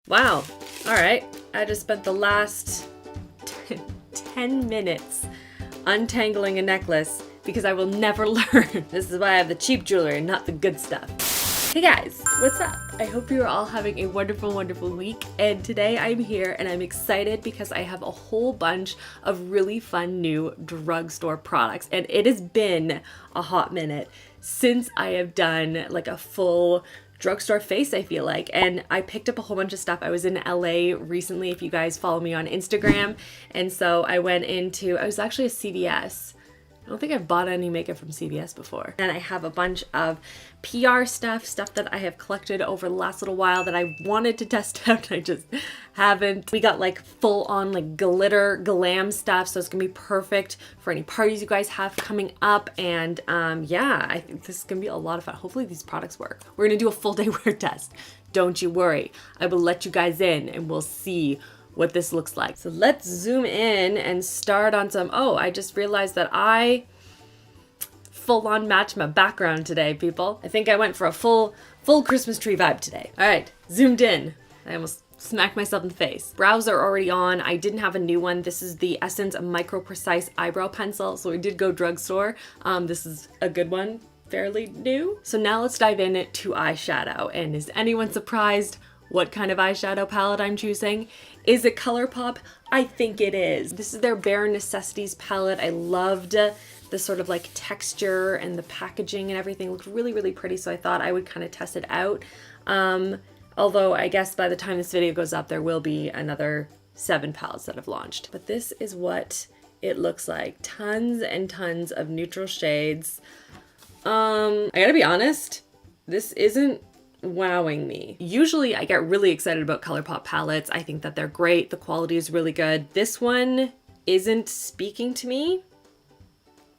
Wow. All right. I just spent the last 10 minutes untangling a necklace because I will never learn. This is why I have the cheap jewelry, not the good stuff. Hey guys, what's up? I hope you are all having a wonderful, wonderful week. And today I'm here and I'm excited because I have a whole bunch of really fun new drugstore products. And it has been a hot minute since I have done like a full drugstore face, I feel like. And I picked up a whole bunch of stuff. I was in LA recently, if you guys follow me on Instagram. And so I was actually a CVS. I don't think I've bought any makeup from CVS before. And I have a bunch of PR stuff that I have collected over the last little while that I wanted to test out and I just haven't. We got like full on like glitter glam stuff, so it's gonna be perfect for any parties you guys have coming up. And yeah, I think this is gonna be a lot of fun. Hopefully these products work. We're gonna do a full day wear test. Don't you worry. I will let you guys in and we'll see what this looks like. So let's zoom in and start on some, oh, I just realized that I full on match my background today, people. I think I went for a full Christmas tree vibe today. All right, zoomed in. I almost smacked myself in the face. Brows are already on. I didn't have a new one. This is the Essence Micro Precise Eyebrow Pencil. So we did go drugstore. This is a good one, fairly new. So now let's dive into eyeshadow. And is anyone surprised what kind of eyeshadow palette I'm choosing? Is it ColourPop? I think it is. This is their Bare Necessities palette. I loved the sort of like texture and the packaging and everything looked really, really pretty. So I thought I would kind of test it out. Although I guess by the time this video goes up, there will be another 7 palettes that have launched. But this is what it looks like. Tons and tons of neutral shades. I gotta be honest, this isn't wowing me. Usually I get really excited about ColourPop palettes. I think that they're great. The quality is really good. This one isn't speaking to me.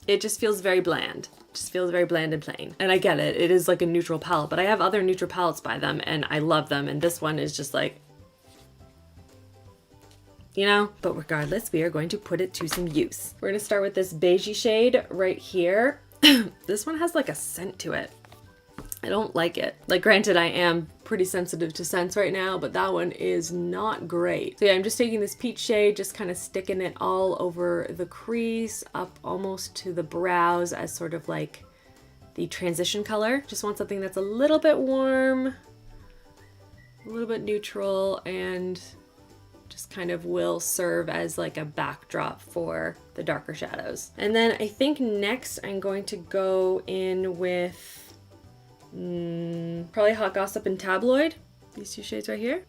It just feels very bland. Just feels very bland and plain. And I get it. It is like a neutral palette, but I have other neutral palettes by them and I love them. And this one is just like, you know, but regardless, we are going to put it to some use. We're gonna start with this beigey shade right here. This one has like a scent to it. I don't like it. Like, granted, I am pretty sensitive to scents right now, but that one is not great. So yeah, I'm just taking this peach shade, just kind of sticking it all over the crease, up almost to the brows as sort of like the transition color. Just want something that's a little bit warm, a little bit neutral, and just kind of will serve as like a backdrop for the darker shadows. And then I think next I'm going to go in with probably Hot Gossip and Tabloid. These two shades right here.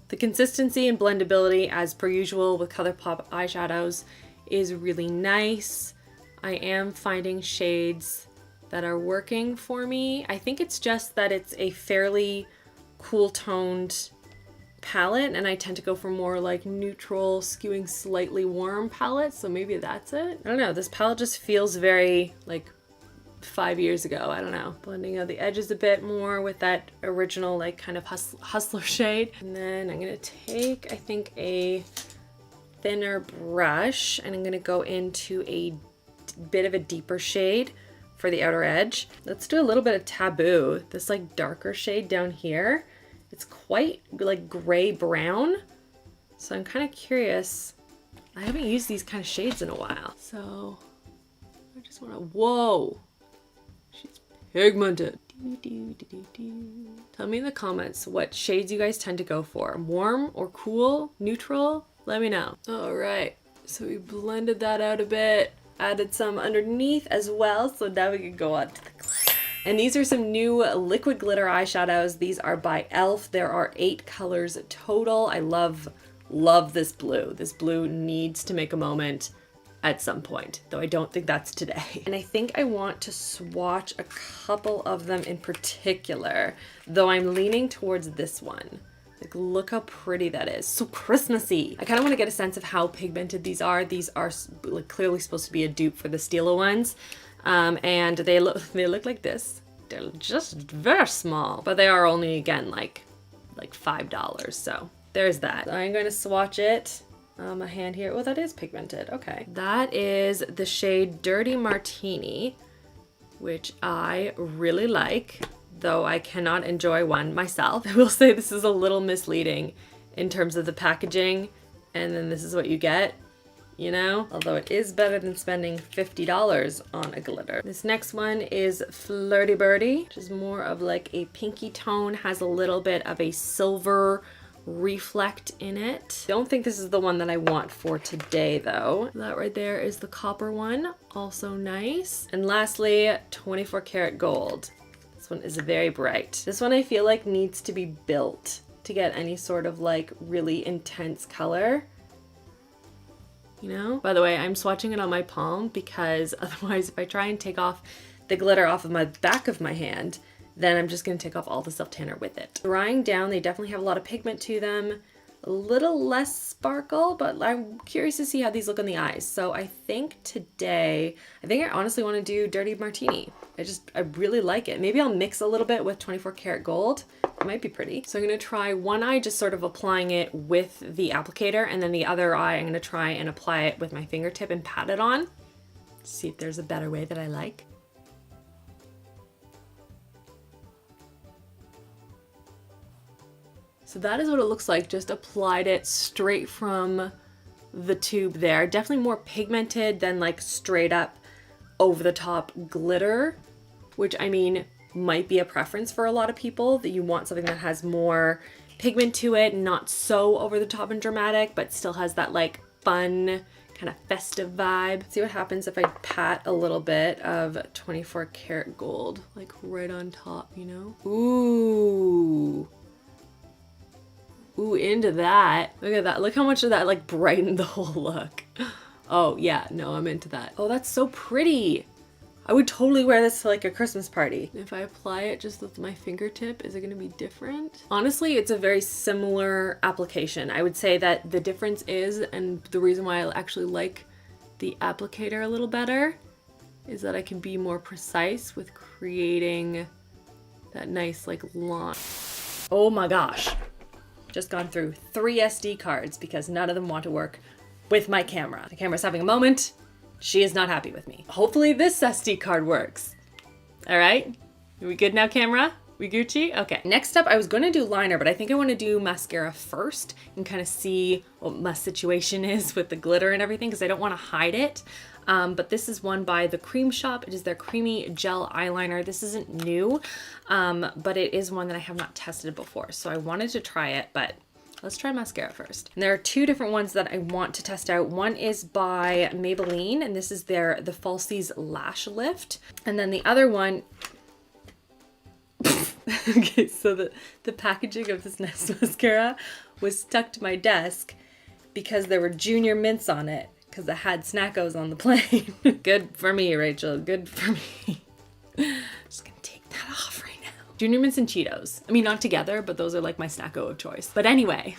The consistency and blendability, as per usual with ColourPop eyeshadows, is really nice. I am finding shades that are working for me. I think it's just that it's a fairly cool toned palette and I tend to go for more like neutral, skewing slightly warm palettes, so maybe that's it. I don't know, this palette just feels very like 5 years ago. I don't know. Blending out the edges a bit more with that original like kind of hustler shade. And then I'm gonna take, I think, a thinner brush and I'm gonna go into a bit of a deeper shade for the outer edge. Let's do a little bit of Taboo, this like darker shade down here. It's quite like gray brown, so I'm kind of curious. I haven't used these kind of shades in a while, so I just want to, whoa, she's pigmented. Tell me in the comments what shades you guys tend to go for. Warm or cool, neutral, let me know. All right, so we blended that out a bit, added some underneath as well, so now we can go on to the glitter. And these are some new liquid glitter eyeshadows. These are by e.l.f. There are 8 colors total. I love this blue. This blue needs to make a moment at some point, though I don't think that's today. And I think I want to swatch a couple of them in particular, though I'm leaning towards this one. Like, look how pretty that is. So Christmassy. I kind of want to get a sense of how pigmented these are. These are like clearly supposed to be a dupe for the Stila ones. And they look like this. They're just very small, but they are only, again, like $5. So there's that. I'm going to swatch it. A hand here. Oh, that is pigmented. Okay. That is the shade Dirty Martini, which I really like. though I cannot enjoy one myself. I will say this is a little misleading in terms of the packaging, and then this is what you get, you know? Although it is better than spending $50 on a glitter. This next one is Flirty Birdie, which is more of like a pinky tone, has a little bit of a silver reflect in it. Don't think this is the one that I want for today though. That right there is the copper one, also nice. And lastly, 24 karat gold. This one is very bright. This one I feel like needs to be built to get any sort of like really intense color. You know? By the way, I'm swatching it on my palm because otherwise if I try and take off the glitter off of my back of my hand, then I'm just gonna take off all the self-tanner with it. Drying down, they definitely have a lot of pigment to them. A little less sparkle, but I'm curious to see how these look on the eyes. So I think today, I honestly wanna do Dirty Martini. I really like it. Maybe I'll mix a little bit with 24 karat gold. It might be pretty. So I'm gonna try one eye just sort of applying it with the applicator, and then the other eye I'm gonna try and apply it with my fingertip and pat it on. See if there's a better way that I like. So that is what it looks like, just applied it straight from the tube there. Definitely more pigmented than like straight up over the top glitter, which I mean, might be a preference for a lot of people, that you want something that has more pigment to it, not so over the top and dramatic, but still has that like fun kind of festive vibe. See what happens if I pat a little bit of 24 karat gold, like right on top, you know? Ooh. Ooh, into that. Look at that. Look how much of that like brightened the whole look. Oh yeah, no, I'm into that. Oh, that's so pretty. I would totally wear this to like a Christmas party. If I apply it just with my fingertip, is it gonna be different? Honestly, it's a very similar application. I would say that the difference is, and the reason why I actually like the applicator a little better, is that I can be more precise with creating that nice like line. Oh my gosh. Just gone through 3 SD cards because none of them want to work with my camera. The camera's having a moment. She is not happy with me. Hopefully this SD card works. All right, are we good now, camera? We Gucci? Okay. Next up, I was gonna do liner, but I think I wanna do mascara first and kind of see what my situation is with the glitter and everything, because I don't wanna hide it. But this is one by The Cream Shop. It is their creamy gel eyeliner. This isn't new, but it is one that I have not tested before. So I wanted to try it, but let's try mascara first. And there are 2 different ones that I want to test out. One is by Maybelline, and this is the Falsies Lash Lift. And then the other one, okay, so the packaging of this next mascara was stuck to my desk because there were Junior Mints on it, because I had Snackos on the plane. Good for me, Rachel, good for me. Just gonna take that off right now. Junior Mints and Cheetos. I mean, not together, but those are like my Snacko of choice. But anyway,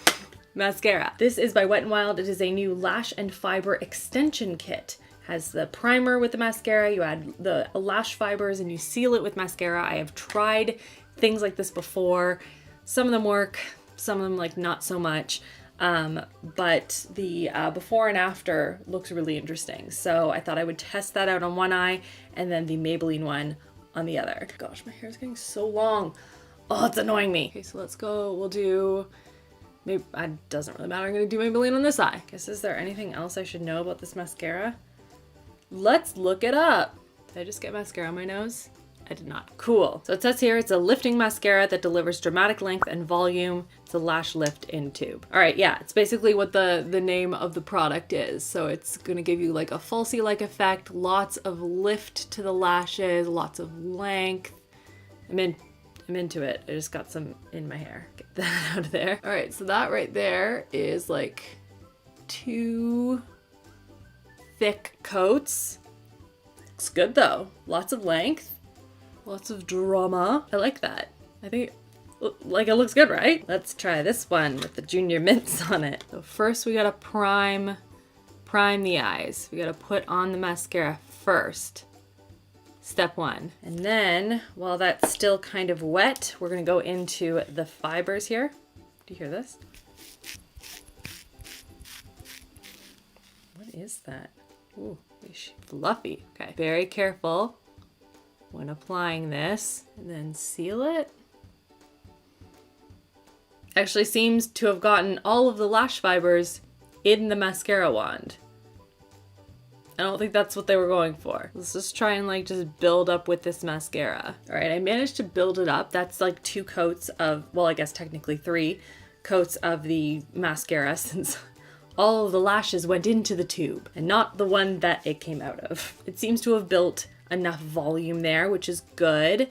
mascara. This is by Wet n Wild. It is a new lash and fiber extension kit. Has the primer with the mascara, you add the lash fibers and you seal it with mascara. I have tried things like this before. Some of them work, some of them like not so much. But the before and after looks really interesting. So I thought I would test that out on one eye and then the Maybelline one on the other. Gosh, my hair is getting so long. Oh, it's annoying me. Okay, so let's go. We'll do, maybe, it doesn't really matter. I'm gonna do Maybelline on this eye. Guess, is there anything else I should know about this mascara? Let's look it up. Did I just get mascara on my nose? I did not. Cool. So it says here, it's a lifting mascara that delivers dramatic length and volume. It's a lash lift in tube. All right, yeah, it's basically what the name of the product is. So it's gonna give you like a falsie-like effect, lots of lift to the lashes, lots of length. I'm into it. I just got some in my hair. Get that out of there. All right, so that right there is like 2 thick coats. Looks good though. Lots of length. Lots of drama. I like that. I think like it looks good, right? Let's try this one with the Junior Mints on it. So first we gotta prime the eyes. We gotta put on the mascara first. Step 1. And then while that's still kind of wet, we're gonna go into the fibers here. Do you hear this? What is that? Ooh, fluffy. Okay, very careful. when applying this, and then seal it. Actually seems to have gotten all of the lash fibers in the mascara wand. I don't think that's what they were going for. Let's just try and like just build up with this mascara. All right, I managed to build it up. That's like 2 coats of, well, I guess technically 3 coats of the mascara, since all of the lashes went into the tube and not the one that it came out of. It seems to have built enough volume there, which is good.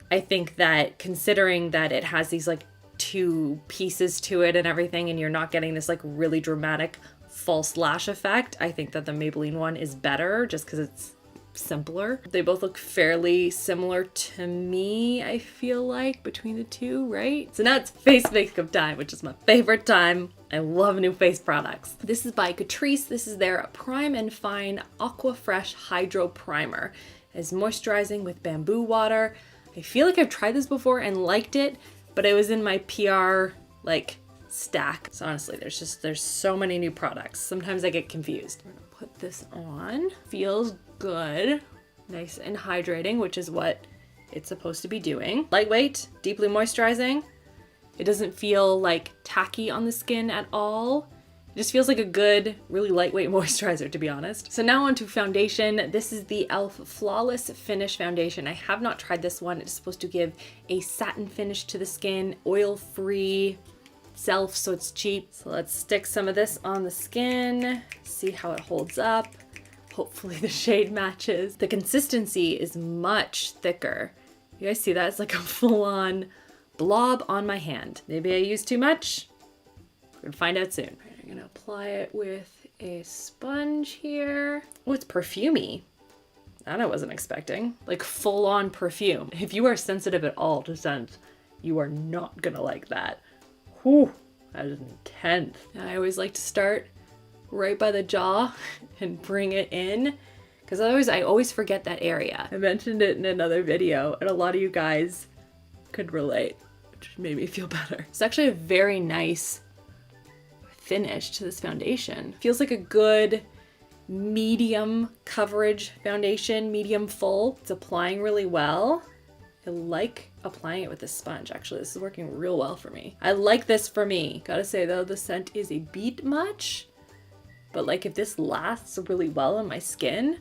I think that considering that it has these like 2 pieces to it and everything, and you're not getting this like really dramatic false lash effect, I think that the Maybelline one is better just because it's simpler. They both look fairly similar to me, I feel like, between the 2, right? So now it's face makeup time, which is my favorite time. I love new face products. This is by Catrice. This is their Prime and Fine Aqua Fresh Hydro Primer. It's moisturizing with bamboo water. I feel like I've tried this before and liked it, but it was in my PR like stack. So honestly, there's so many new products. Sometimes I get confused. We're gonna put this on. Feels good. Nice and hydrating, which is what it's supposed to be doing. Lightweight, deeply moisturizing. It doesn't feel like tacky on the skin at all. It just feels like a good, really lightweight moisturizer, to be honest. So now onto foundation. This is the e.l.f. Flawless Finish Foundation. I have not tried this one. It's supposed to give a satin finish to the skin, oil-free, self, so it's cheap. So let's stick some of this on the skin, see how it holds up. Hopefully the shade matches. The consistency is much thicker. You guys see that? It's like a full-on blob on my hand. Maybe I used too much. We're gonna find out soon. Right, I'm gonna apply it with a sponge here. Oh, it's perfumey. That I wasn't expecting. Like full-on perfume. If you are sensitive at all to scent, you are not gonna like that. Whew, that is intense. I always like to start right by the jaw and bring it in, because I always forget that area. I mentioned it in another video and a lot of you guys could relate, which made me feel better. It's actually a very nice finish to this foundation. Feels like a good medium coverage foundation, medium full. It's applying really well. I like applying it with this sponge. Actually, this is working real well for me. I like this for me. Gotta say though, the scent is a bit much, but like if this lasts really well on my skin,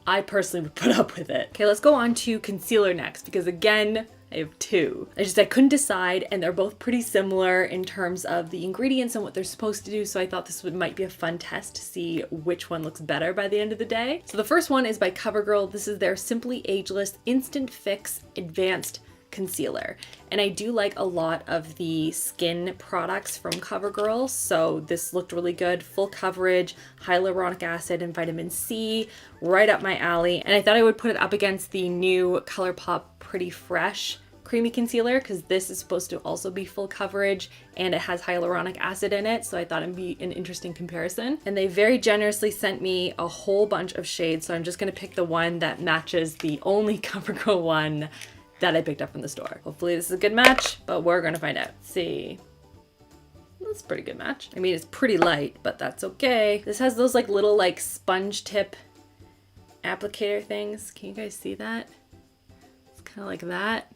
I personally would put up with it. Okay, let's go on to concealer next, because again, I have 2. I couldn't decide, and they're both pretty similar in terms of the ingredients and what they're supposed to do, so I thought this might be a fun test to see which one looks better by the end of the day. So the first one is by CoverGirl. This is their Simply Ageless Instant Fix Advanced Concealer. And I do like a lot of the skin products from CoverGirl, so this looked really good. Full coverage, hyaluronic acid and vitamin C, right up my alley. And I thought I would put it up against the new ColourPop Pretty Fresh creamy concealer, because this is supposed to also be full coverage and it has hyaluronic acid in it, so I thought it'd be an interesting comparison. And they very generously sent me a whole bunch of shades, so I'm just gonna pick the one that matches the only CoverGirl one that I picked up from the store. Hopefully this is a good match, but we're gonna find out. Let's see. That's a pretty good match. I mean, it's pretty light, but that's okay. This has those like little like sponge tip applicator things. Can you guys see that? It's kind of like that.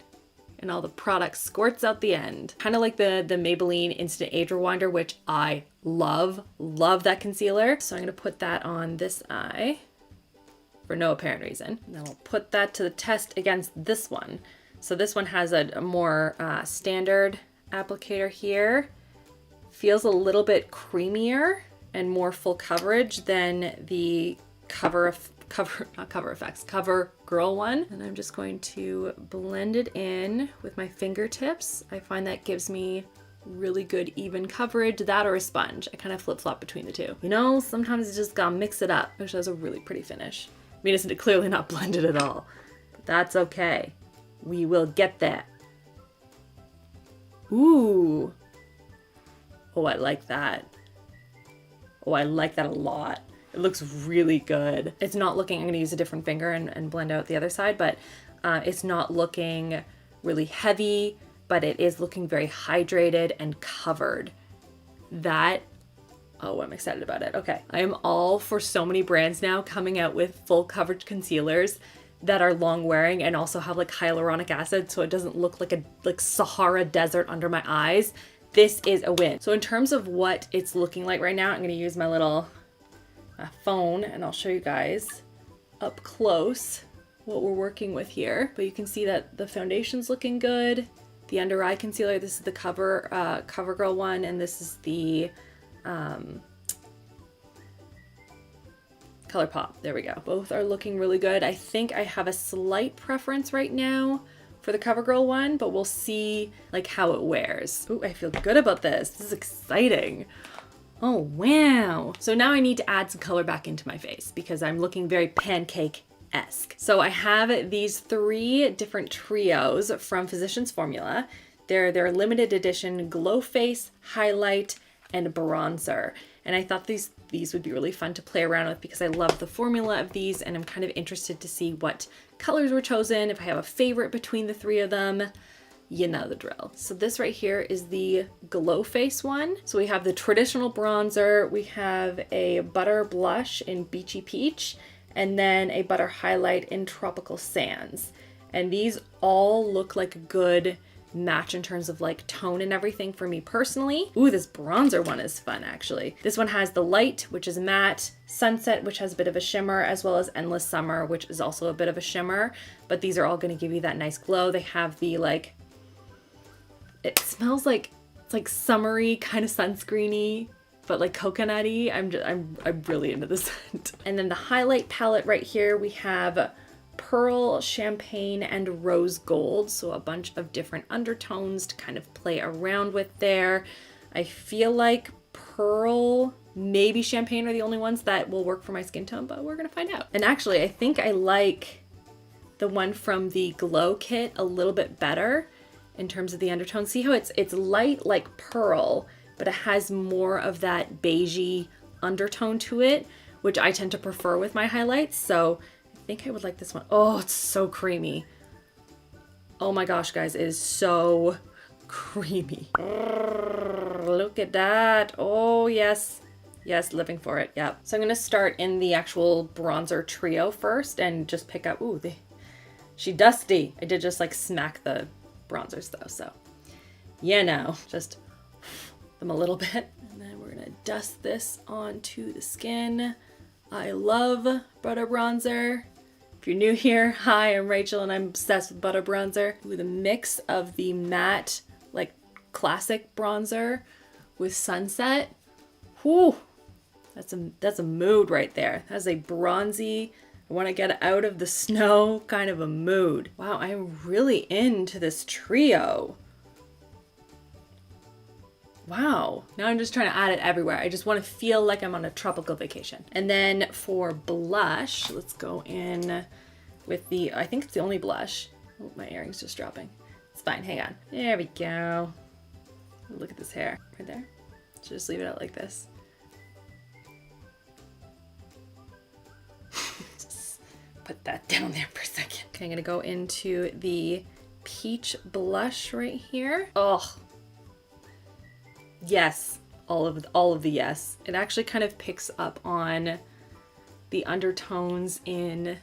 And all the product squirts out the end. Kind of like the Maybelline Instant Age Rewinder, which I love that concealer. So I'm gonna put that on this eye for no apparent reason. And then we'll put that to the test against this one. So this one has a more standard applicator here. Feels a little bit creamier and more full coverage than the CoverGirl one. And I'm just going to blend it in with my fingertips. I find that gives me really good even coverage, that or a sponge. I kind of flip-flop between the 2. You know, sometimes you just gotta mix it up, which has a really pretty finish. I mean, it's clearly not blended at all, but that's okay. We will get there. Ooh. Oh, I like that. Oh, I like that a lot. It looks really good. It's not looking, I'm gonna use a different finger and blend out the other side, but it's not looking really heavy, but it is looking very hydrated and covered. That, oh, I'm excited about it. Okay, I am all for so many brands now coming out with full coverage concealers. that are long wearing and also have like hyaluronic acid so it doesn't look like a Sahara desert under my eyes, this is a win. So in terms of what it's looking like right now, I'm going to use my little phone and I'll show you guys up close what we're working with here. But you can see that the foundation's looking good. The under eye concealer, this is the CoverGirl one, and this is the ColourPop. There we go. Both are looking really good. I think I have a slight preference right now for the CoverGirl one, but we'll see like how it wears. Ooh, I feel good about this. This is exciting. Oh, wow. So now I need to add some color back into my face because I'm looking very pancake-esque. So I have these 3 different trios from Physicians Formula. They're their limited edition Glow Face, Highlight, and Bronzer. And I thought these would be really fun to play around with because I love the formula of these and I'm kind of interested to see what colors were chosen, if I have a favorite between the 3 of them. You know the drill. So this right here is the Glow Face one. So we have the traditional bronzer, we have a butter blush in Beachy Peach, and then a butter highlight in Tropical Sands. And these all look like a good match in terms of like tone and everything for me personally. Ooh, this bronzer one is fun actually. This one has the light, which is matte, sunset, which has a bit of a shimmer, as well as endless summer, which is also a bit of a shimmer, but these are all going to give you that nice glow. They have the like, it smells like, it's like summery, kind of sunscreeny, but like coconutty. I'm really into this scent. And then the highlight palette right here, we have Pearl, Champagne, and Rose Gold. So a bunch of different undertones to kind of play around with there. I feel like Pearl, maybe Champagne are the only ones that will work for my skin tone, but we're gonna find out. And actually, I think I like the one from the Glow Kit a little bit better in terms of the undertone. See how it's light like Pearl, but it has more of that beigey undertone to it, which I tend to prefer with my highlights. So I think I would like this one. Oh, it's so creamy. Oh my gosh, guys, it is so creamy. Look at that. Oh, yes. Yes, living for it. Yep. So I'm going to start in the actual bronzer trio first and just pick up. Ooh, she dusty. I did just like smack the bronzers though. So, you know, just them a little bit. And then we're going to dust this onto the skin. I love butter bronzer. If you're new here, hi, I'm Rachel and I'm obsessed with butter bronzer. With a mix of the matte, like classic bronzer with sunset. Whew, that's a mood right there. That's a bronzy, I want to get out of the snow kind of a mood. Wow, I'm really into this trio. Wow, now I'm just trying to add it everywhere. I just want to feel like I'm on a tropical vacation. And then for blush, let's go in with the, I think it's the only blush. Oh, my earring's just dropping. It's fine, hang on. There we go. Look at this hair, right there. So just leave it out like this. Just put that down there for a second. Okay, I'm gonna go into the peach blush right here. Oh. Yes, all of the yes. It actually kind of picks up on the undertones in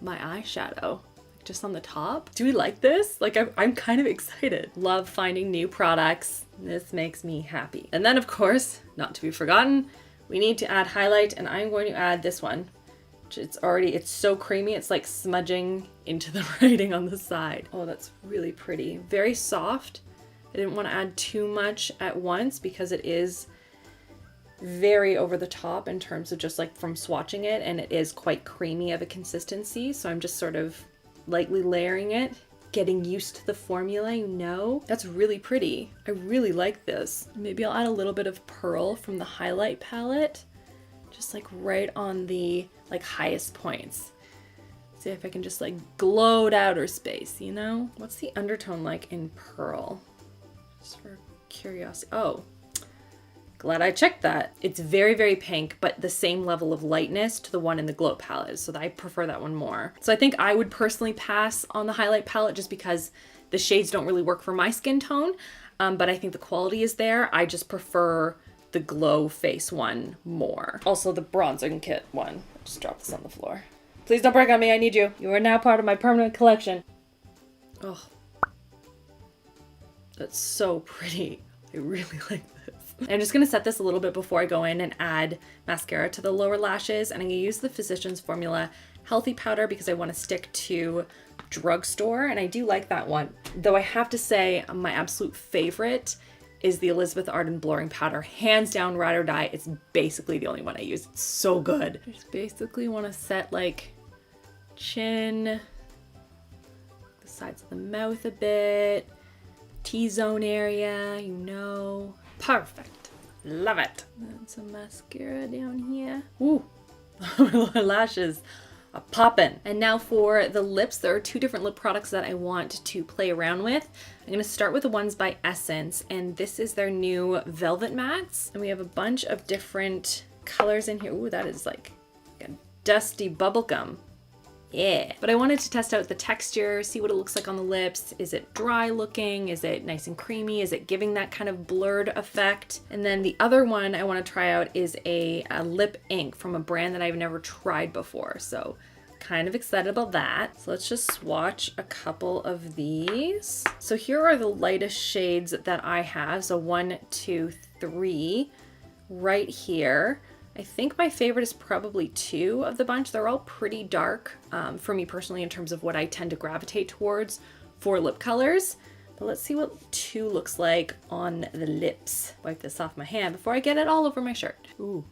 my eyeshadow, just on the top. Do we like this? Like I'm kind of excited. Love finding new products. This makes me happy. And then of course, not to be forgotten, we need to add highlight, and I'm going to add this one. It's so creamy, it's like smudging into the writing on the side. Oh, that's really pretty. Very soft. I didn't want to add too much at once because it is very over the top in terms of just like from swatching it, and it is quite creamy of a consistency. So I'm just sort of lightly layering it, getting used to the formula, you know. That's really pretty. I really like this. Maybe I'll add a little bit of Pearl from the highlight palette, just like right on the like highest points. See if I can just like gloat outer space, you know? What's the undertone like in Pearl? Just for curiosity. Oh, glad I checked that. It's very, very pink, but the same level of lightness to the one in the Glow palette. So I prefer that one more. So I think I would personally pass on the highlight palette just because the shades don't really work for my skin tone. But I think the quality is there. I just prefer the Glow Face one more. Also the bronzing kit one. Just drop this on the floor. Please don't break on me. I need you. You are now part of my permanent collection. Oh, that's so pretty. I really like this. I'm just gonna set this a little bit before I go in and add mascara to the lower lashes. And I'm gonna use the Physicians Formula Healthy Powder because I want to stick to Drugstore. And I do like that one. Though I have to say my absolute favorite is the Elizabeth Arden Blurring Powder. Hands down, ride or die. It's basically the only one I use. It's so good. I just basically want to set like chin, the sides of the mouth a bit, T-zone area, you know. Perfect. Love it. And some mascara down here. Ooh, my lashes are popping. And now for the lips, there are two different lip products that I want to play around with. I'm gonna start with the ones by Essence, and this is their new Velvet Mattes. And we have a bunch of different colors in here. Ooh, that is like a dusty bubblegum. Yeah. But I wanted to test out the texture, see what it looks like on the lips. Is it dry looking? Is it nice and creamy? Is it giving that kind of blurred effect? And then the other one I want to try out is a lip ink from a brand that I've never tried before. So kind of excited about that. So let's just swatch a couple of these. So here are the lightest shades that I have. So 1, 2, 3 right here. I think my favorite is probably 2 of the bunch. They're all pretty dark for me personally in terms of what I tend to gravitate towards for lip colors. But let's see what 2 looks like on the lips. Wipe this off my hand before I get it all over my shirt. Ooh.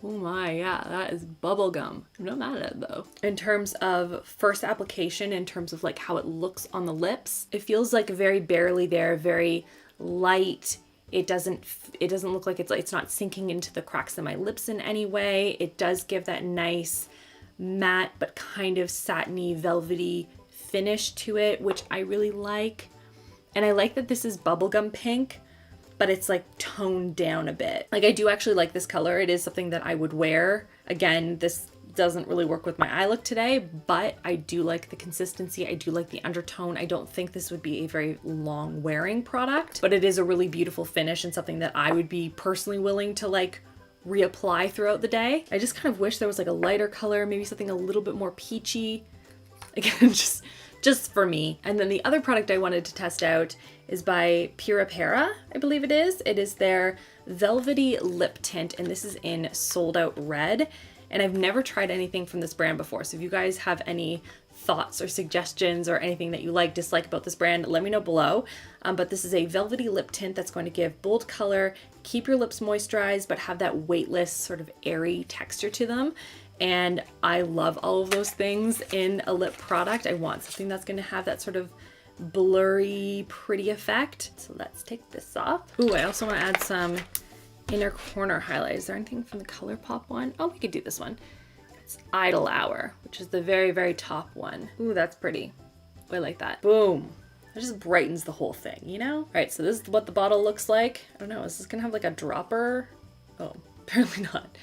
Oh my, yeah, that is bubblegum. I'm not mad at it though. In terms of first application, in terms of like how it looks on the lips, it feels like very barely there, very light. It doesn't look like it's not sinking into the cracks in my lips in any way. It does give that nice matte but kind of satiny, velvety finish to it, which I really like. And I like that this is bubblegum pink, but it's like toned down a bit. Like I do actually like this color. It is something that I would wear. Again, this doesn't really work with my eye look today, but I do like the consistency. I do like the undertone. I don't think this would be a very long wearing product, but it is a really beautiful finish and something that I would be personally willing to like reapply throughout the day. I just kind of wish there was like a lighter color, maybe something a little bit more peachy. Again, just for me. And then the other product I wanted to test out is by Pura, I believe it is. It is their Velvety Lip Tint, and this is in Sold Out Red. And I've never tried anything from this brand before. So if you guys have any thoughts or suggestions or anything that you like, dislike about this brand, let me know below. But this is a velvety lip tint that's going to give bold color, keep your lips moisturized, but have that weightless sort of airy texture to them. And I love all of those things in a lip product. I want something that's going to have that sort of blurry, pretty effect. So let's take this off. Ooh, I also want to add some inner corner highlight. Is there anything from the ColourPop one? Oh, we could do this one. It's Idle Hour, which is the very, very top one. Ooh, that's pretty. I like that. Boom. It just brightens the whole thing, you know? All right, so this is what the bottle looks like. I don't know, is this gonna have like a dropper? Oh, apparently not.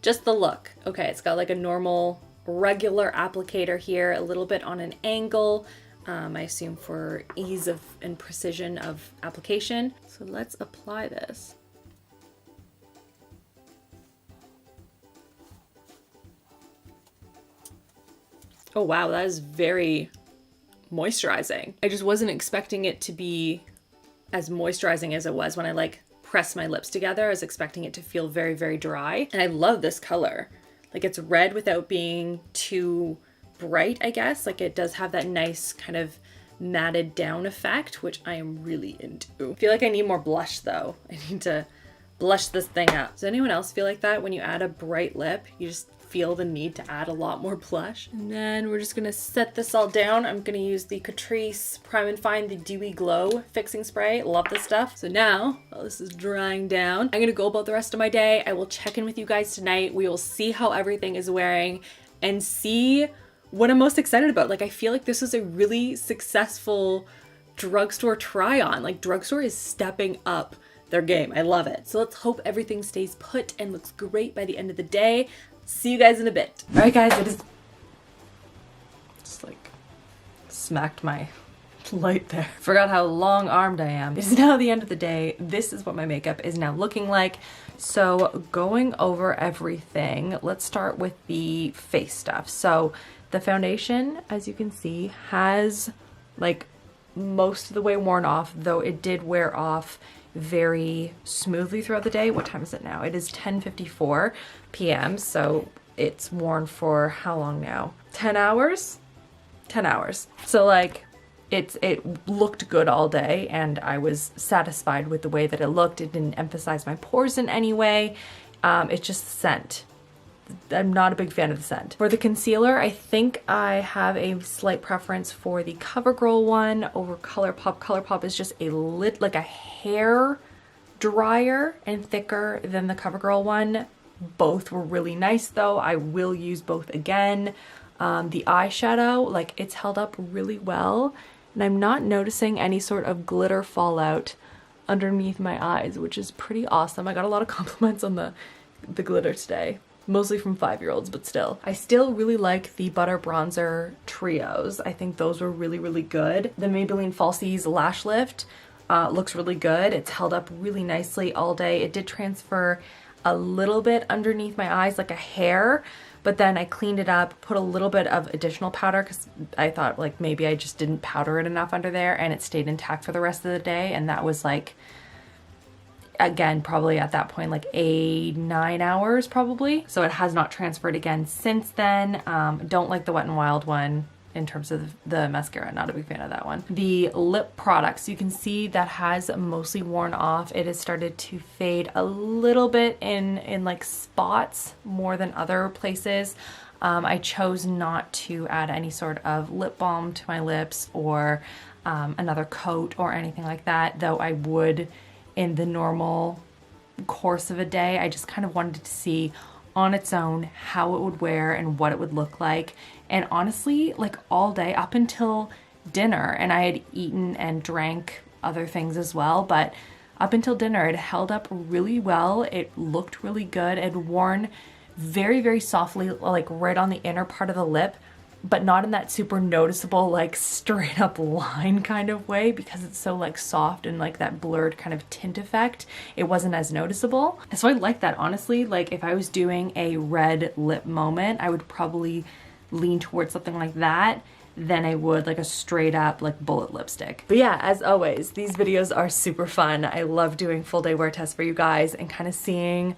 Just the look. Okay, it's got like a normal, regular applicator here, a little bit on an angle. I assume for ease of and precision of application. So let's apply this. Oh wow, that is very moisturizing. I just wasn't expecting it to be as moisturizing as it was when I like pressed my lips together. I was expecting it to feel very, very dry. And I love this color. Like it's red without being too bright, I guess. Like it does have that nice kind of matted down effect, which I am really into. I feel like I need more blush though. I need to blush this thing up. Does anyone else feel like that when you add a bright lip? You just feel the need to add a lot more blush. And then we're just gonna set this all down. I'm gonna use the Catrice Prime and Fine, the Dewy Glow Fixing Spray. Love this stuff. So now, while this is drying down, I'm gonna go about the rest of my day. I will check in with you guys tonight. We will see how everything is wearing and see what I'm most excited about. Like I feel like this was a really successful drugstore try on. Like drugstore is stepping up their game. I love it. So let's hope everything stays put and looks great by the end of the day. See you guys in a bit. All right, guys, it is just like smacked my light there. Forgot how long-armed I am. It's now the end of the day. This is what my makeup is now looking like. So going over everything, let's start with the face stuff. So the foundation, as you can see, has like most of the way worn off, though it did wear off very smoothly throughout the day. What time is it now? It is 10:54 p.m. So it's worn for how long now? 10 hours? 10 hours. So like it looked good all day and I was satisfied with the way that it looked. It didn't emphasize my pores in any way. It's just the scent. I'm not a big fan of the scent. For the concealer, I think I have a slight preference for the CoverGirl one over ColourPop. ColourPop is just like a hair drier and thicker than the CoverGirl one. Both were really nice though. I will use both again. The eyeshadow, like it's held up really well and I'm not noticing any sort of glitter fallout underneath my eyes, which is pretty awesome. I got a lot of compliments on the glitter today. Mostly from 5-year-olds, but still. I still really like the Butter Bronzer Trios. I think those were really, really good. The Maybelline Falsies Lash Lift looks really good. It's held up really nicely all day. It did transfer a little bit underneath my eyes, like a hair, but then I cleaned it up, put a little bit of additional powder because I thought like maybe I just didn't powder it enough under there and it stayed intact for the rest of the day. And that was like, again, probably at that point, like 9 hours probably. So it has not transferred again since then. Don't like the Wet n Wild one in terms of the mascara. Not a big fan of that one. The lip products, you can see that has mostly worn off. It has started to fade a little bit in like spots more than other places. I chose not to add any sort of lip balm to my lips or another coat or anything like that, though I would in the normal course of a day. I just kind of wanted to see on its own how it would wear and what it would look like. And honestly, like all day up until dinner, and I had eaten and drank other things as well, but up until dinner, it held up really well. It looked really good. It worn very, very softly, like right on the inner part of the lip, but not in that super noticeable, like straight up line kind of way, because it's so like soft and like that blurred kind of tint effect. It wasn't as noticeable. So I like that, honestly. Like if I was doing a red lip moment, I would probably lean towards something like that than I would like a straight up like bullet lipstick. But yeah, as always, these videos are super fun. I love doing full day wear tests for you guys and kind of seeing,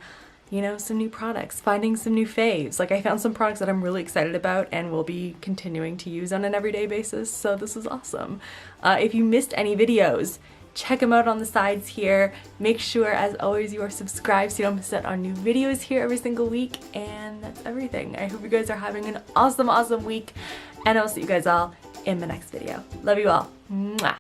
you know, some new products, finding some new faves. Like I found some products that I'm really excited about and will be continuing to use on an everyday basis, so this is awesome. If you missed any videos, check them out on the sides here. Make sure, as always, you are subscribed so you don't miss out on new videos here every single week, and that's everything. I hope you guys are having an awesome, awesome week, and I'll see you guys all in the next video. Love you all. Mwah.